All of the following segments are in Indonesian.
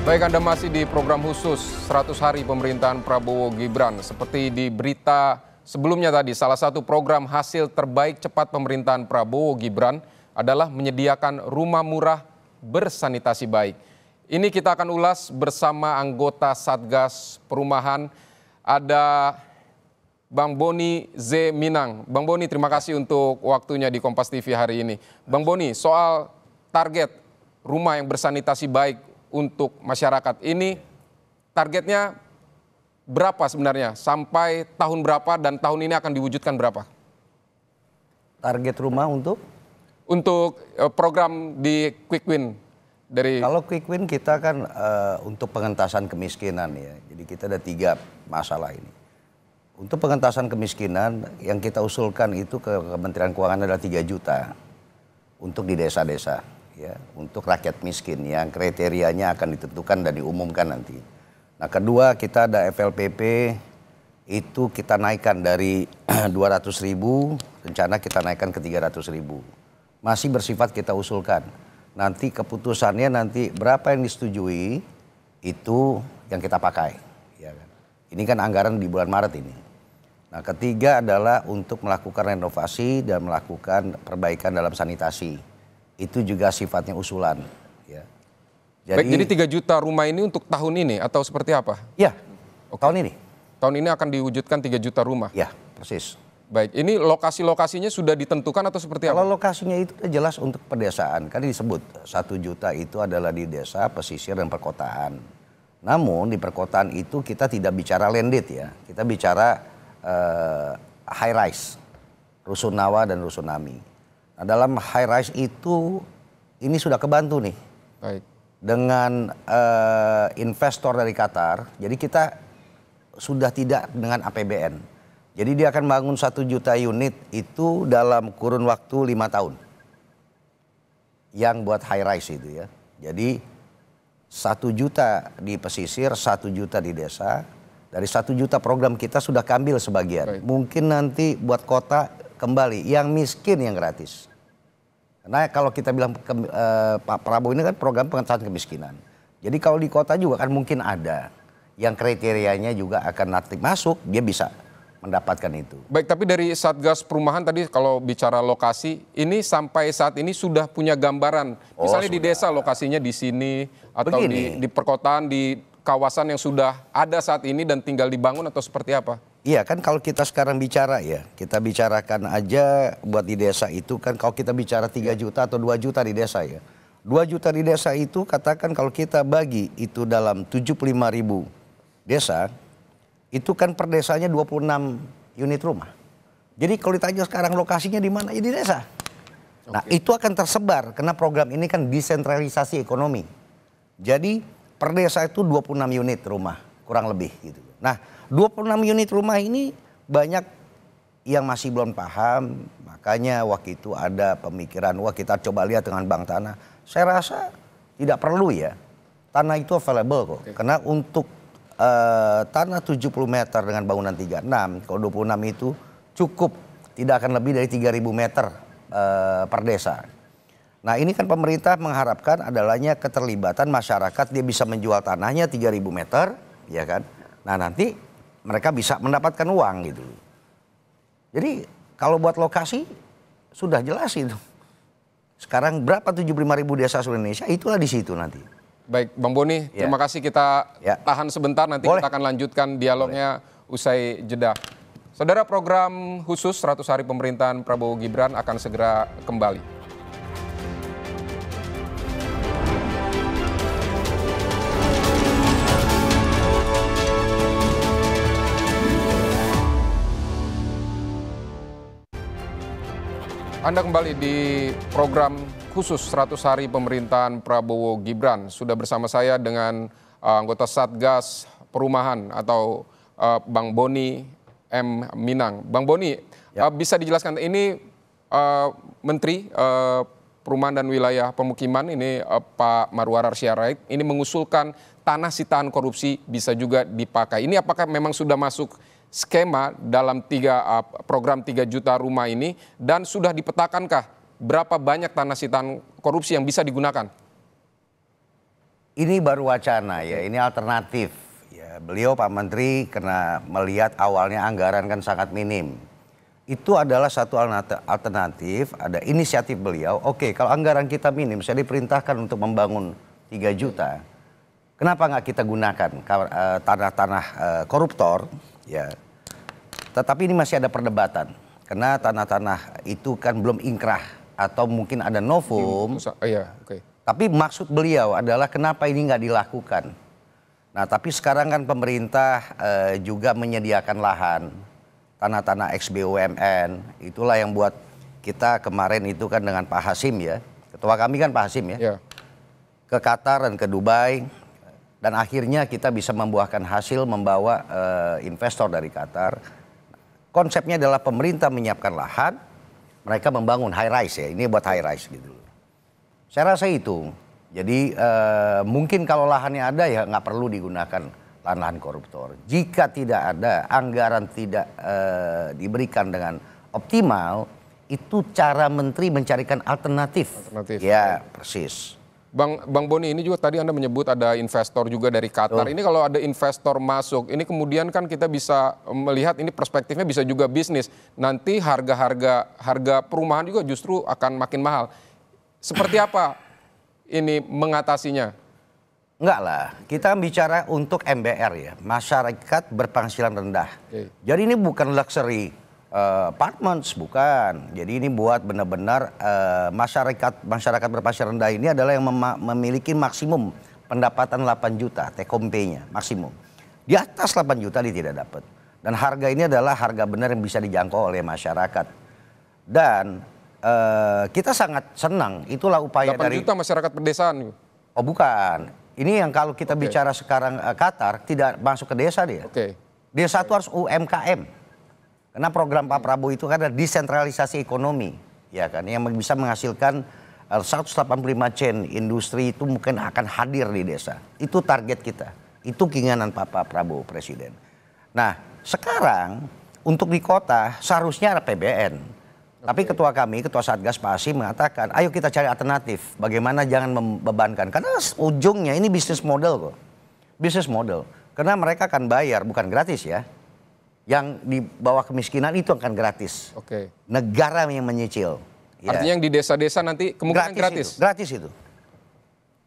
Baik, Anda masih di program khusus 100 hari pemerintahan Prabowo Gibran. Seperti di berita sebelumnya tadi, salah satu program hasil terbaik cepat pemerintahan Prabowo Gibran adalah menyediakan rumah murah bersanitasi baik. Ini kita akan ulas bersama anggota Satgas Perumahan. Ada Bang Boni Z. Minang. Bang Boni, terima kasih untuk waktunya di Kompas TV hari ini. Bang Boni, soal target rumah yang bersanitasi baik untuk masyarakat ini, targetnya berapa sebenarnya? Sampai tahun berapa dan tahun ini akan diwujudkan berapa? Target rumah untuk? Untuk program di Quick Win. Kalau Quick Win kita kan untuk pengentasan kemiskinan ya. Jadi kita ada 3 masalah ini. Untuk pengentasan kemiskinan yang kita usulkan itu ke Kementerian Keuangan adalah 3 juta untuk di desa-desa. Ya, untuk rakyat miskin yang kriterianya akan ditentukan dan diumumkan nanti. Nah, kedua kita ada FLPP, itu kita naikkan dari 200.000, rencana kita naikkan ke 300.000. Masih bersifat kita usulkan. Nanti keputusannya nanti berapa yang disetujui itu yang kita pakai. Ya kan? Ini kan anggaran di bulan Maret ini. Nah, ketiga adalah untuk melakukan renovasi dan melakukan perbaikan dalam sanitasi. Itu juga sifatnya usulan. Ya. Jadi 3 juta rumah ini untuk tahun ini atau seperti apa? Ya, tahun ini. Tahun ini akan diwujudkan 3 juta rumah? Ya, persis. Baik, ini lokasi-lokasinya sudah ditentukan atau seperti apa? Kalau lokasinya itu jelas untuk pedesaan. Kan disebut 1 juta itu adalah di desa, pesisir, dan perkotaan. Namun di perkotaan itu kita tidak bicara landed ya. Kita bicara high rise, rusunawa dan rusunami. Nah, dalam high rise itu ini sudah kebantu nih. Baik. Dengan investor dari Qatar. Jadi kita sudah tidak dengan APBN. Jadi dia akan bangun 1 juta unit itu dalam kurun waktu 5 tahun. Yang buat high rise itu ya. Jadi 1 juta di pesisir, 1 juta di desa. Dari 1 juta program kita sudah ambil sebagian. Baik. Mungkin nanti buat kota kembali, yang miskin yang gratis. Karena kalau kita bilang Pak Prabowo ini kan program pengentasan kemiskinan. Jadi kalau di kota juga kan mungkin ada yang kriterianya juga akan nanti masuk, dia bisa mendapatkan itu. Baik, tapi dari Satgas Perumahan tadi kalau bicara lokasi, ini sampai saat ini sudah punya gambaran. Misalnya di desa lokasinya di sini atau di perkotaan, di kawasan yang sudah ada saat ini dan tinggal dibangun atau seperti apa? Iya kan kalau kita sekarang bicara ya, kita bicarakan aja buat di desa itu kan kalau kita bicara 3 juta atau 2 juta di desa ya. 2 juta di desa itu katakan kalau kita bagi itu dalam 75.000 desa, itu kan per desanya 26 unit rumah. Jadi kalau ditanya sekarang lokasinya di mana? Ya di desa. Nah itu akan tersebar karena program ini kan desentralisasi ekonomi. Jadi per desa itu 26 unit rumah kurang lebih gitu. Nah 26 unit rumah ini banyak yang masih belum paham. Makanya waktu itu ada pemikiran, wah kita coba lihat dengan bank tanah. Saya rasa tidak perlu ya. Tanah itu available kok. Karena untuk tanah 70 meter dengan bangunan 36, kalau 26 itu cukup. Tidak akan lebih dari 3.000 meter per desa. Nah ini kan pemerintah mengharapkan adanya keterlibatan masyarakat, dia bisa menjual tanahnya 3.000 meter, ya kan. Nah nanti mereka bisa mendapatkan uang gitu. Jadi kalau buat lokasi sudah jelas itu. Sekarang berapa 75.000 desa seluruh Indonesia, itulah di situ nanti. Baik, Bang Boni, terima kasih, kita tahan sebentar, nanti kita akan lanjutkan dialognya usai jeda. Saudara, program khusus 100 hari pemerintahan Prabowo Gibran akan segera kembali. Anda kembali di program khusus 100 hari pemerintahan Prabowo Gibran. Sudah bersama saya dengan anggota Satgas Perumahan atau Bang Boni M. Minang. Bang Boni, bisa dijelaskan ini Menteri Perumahan dan Wilayah Pemukiman ini Pak Marwarar Sirait ini mengusulkan tanah sitaan korupsi bisa juga dipakai. Ini apakah memang sudah masuk skema dalam program 3 juta rumah ini dan sudah dipetakankah berapa banyak tanah sitaan korupsi yang bisa digunakan? Ini baru wacana ya, ini alternatif. Ya, beliau Pak Menteri karena melihat awalnya anggaran kan sangat minim. Itu adalah satu alternatif, ada inisiatif beliau. Oke, kalau anggaran kita minim, saya diperintahkan untuk membangun 3 juta. Kenapa nggak kita gunakan tanah-tanah koruptor? Ya, tetapi ini masih ada perdebatan. Karena tanah-tanah itu kan belum ingkrah atau mungkin ada novum. Iya, oke. Tapi maksud beliau adalah kenapa ini nggak dilakukan. Nah tapi sekarang kan pemerintah juga menyediakan lahan. Tanah-tanah ex BUMN. Itulah yang buat kita kemarin itu kan dengan Pak Hasim ya. Ketua kami kan Pak Hasim ya. Ya. Ke Qatar dan ke Dubai. Dan akhirnya kita bisa membuahkan hasil membawa investor dari Qatar. Konsepnya adalah pemerintah menyiapkan lahan. Mereka membangun high rise ya. Ini buat high rise gitu. Saya rasa itu. Jadi mungkin kalau lahannya ada ya nggak perlu digunakan lahan-lahan koruptor. Jika tidak ada, anggaran tidak diberikan dengan optimal, itu cara menteri mencarikan alternatif. Ya, persis. Bang Boni, ini juga tadi Anda menyebut ada investor juga dari Qatar. Ini kalau ada investor masuk, ini kemudian kan kita bisa melihat ini perspektifnya bisa juga bisnis. Nanti harga perumahan juga justru akan makin mahal. Seperti apa ini mengatasinya? Enggak lah, kita bicara untuk MBR ya, masyarakat berpenghasilan rendah. Jadi ini bukan luxury apartments, bukan. Jadi ini buat benar-benar masyarakat berpenghasilan rendah ini adalah yang memiliki maksimum pendapatan 8 juta, take home pay-nya maksimum. Di atas 8 juta dia tidak dapat. Dan harga ini adalah harga benar yang bisa dijangkau oleh masyarakat. Dan kita sangat senang, itulah upaya 8 dari... 8 juta masyarakat pedesaan. Oh bukan, ini yang kalau kita bicara sekarang Qatar tidak masuk ke desa dia. Desa itu harus UMKM. Karena program Pak Prabowo itu kan ada desentralisasi ekonomi. Ya kan, yang bisa menghasilkan 185 chain industri itu mungkin akan hadir di desa. Itu target kita, itu keinginan Pak Prabowo Presiden. Nah sekarang untuk di kota seharusnya ada PBN. Tapi ketua kami, ketua Satgas Pak Hasim mengatakan, ayo kita cari alternatif. Bagaimana jangan membebankan. Karena ujungnya ini bisnis model kok. Bisnis model. Karena mereka akan bayar, bukan gratis ya. Yang di bawah kemiskinan itu akan gratis. Negara yang menyicil. Artinya yang di desa-desa nanti kemungkinan gratis? Gratis itu.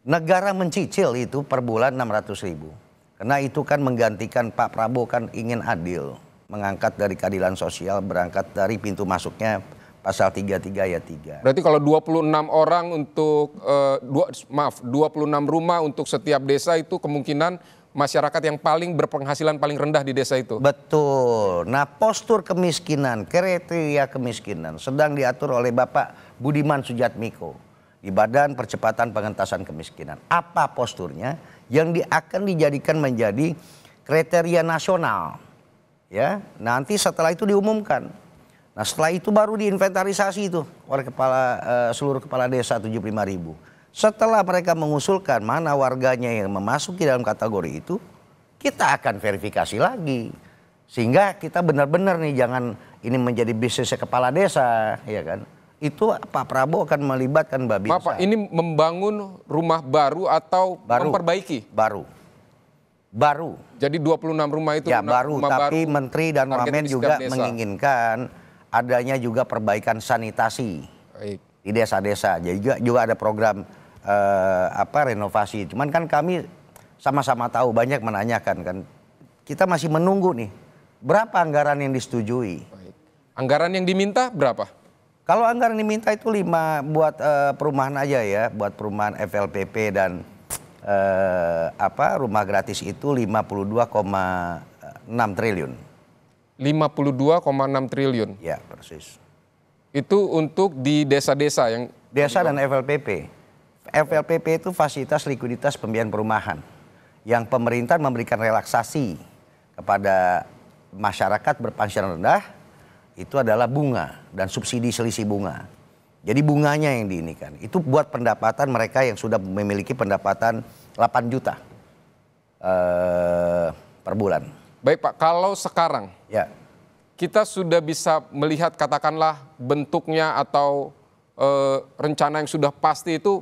Negara mencicil itu per bulan 600.000. Karena itu kan menggantikan Pak Prabowo kan ingin adil. Mengangkat dari keadilan sosial, berangkat dari pintu masuknya Pasal 33 ayat 3. Berarti kalau 26 orang untuk 26 rumah untuk setiap desa itu kemungkinan masyarakat yang paling berpenghasilan paling rendah di desa itu. Betul. Nah, postur kemiskinan, kriteria kemiskinan sedang diatur oleh Bapak Budiman Sujatmiko di Badan Percepatan Pengentasan Kemiskinan. Apa posturnya yang akan dijadikan menjadi kriteria nasional. Ya, nanti setelah itu diumumkan. Nah setelah itu baru diinventarisasi itu oleh seluruh kepala desa 75.000. Setelah mereka mengusulkan mana warganya yang memasuki dalam kategori itu, kita akan verifikasi lagi. Sehingga kita benar-benar nih jangan ini menjadi bisnisnya kepala desa, ya kan. Itu Pak Prabowo akan melibatkan Babinsa. Pak, ini membangun rumah baru atau memperbaiki? Baru. Jadi 26 rumah itu ya baru, tapi baru, Menteri dan Wamen juga menginginkan adanya juga perbaikan sanitasi di desa-desa. Jadi juga ada program renovasi. Cuman kan kami sama-sama tahu banyak menanyakan kan. Kita masih menunggu nih berapa anggaran yang disetujui. Anggaran yang diminta berapa? Kalau anggaran diminta itu 5 buat perumahan aja ya, buat perumahan FLPP dan rumah gratis itu 52,6 triliun. 52,6 triliun. Ya, persis. Itu untuk di desa-desa yang desa dan FLPP. FLPP itu fasilitas likuiditas pembiayaan perumahan yang pemerintah memberikan relaksasi kepada masyarakat berpenghasilan rendah itu adalah bunga dan subsidi selisih bunga. Jadi bunganya yang diinikan. Itu buat pendapatan mereka yang sudah memiliki pendapatan 8 juta per bulan. Baik Pak, kalau sekarang ya kita sudah bisa melihat katakanlah bentuknya atau rencana yang sudah pasti itu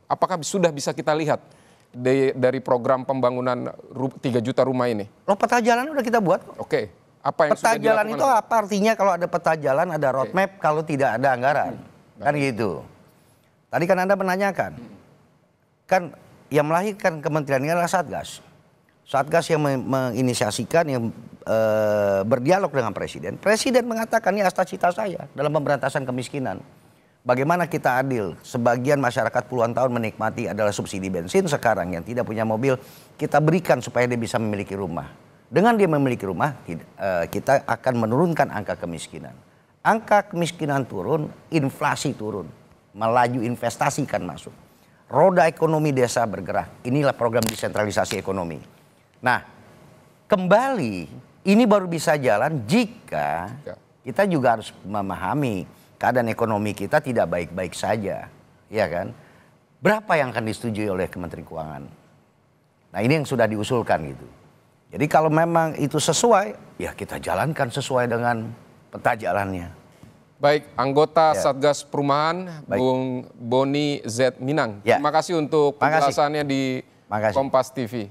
apakah sudah bisa kita lihat? dari program pembangunan 3 juta rumah ini? Loh, peta jalan udah kita buat. Oke, apa yang Peta sudah jalan dilakukan? itu apa artinya kalau ada peta jalan, ada roadmap kalau tidak ada anggaran. Kan gitu. Tadi kan Anda menanyakan. Kan yang melahirkan kementerian ini adalah Satgas. Satgas yang menginisiasikan, yang berdialog dengan Presiden. Presiden mengatakan ini cita saya dalam pemberantasan kemiskinan. Bagaimana kita adil? Sebagian masyarakat puluhan tahun menikmati adalah subsidi bensin, sekarang yang tidak punya mobil kita berikan supaya dia bisa memiliki rumah. Dengan dia memiliki rumah, kita akan menurunkan angka kemiskinan. Angka kemiskinan turun, inflasi turun, melaju investasi kan masuk. Roda ekonomi desa bergerak. Inilah program desentralisasi ekonomi. Nah, kembali ini baru bisa jalan jika kita juga harus memahami keadaan ekonomi kita tidak baik-baik saja, ya kan? Berapa yang akan disetujui oleh Kementerian Keuangan? Nah, ini yang sudah diusulkan gitu. Jadi kalau memang itu sesuai, ya kita jalankan sesuai dengan peta jalannya. Baik, anggota Satgas Perumahan, Bung Boni Z Minang. Ya. Terima kasih untuk penjelasannya di Kompas TV.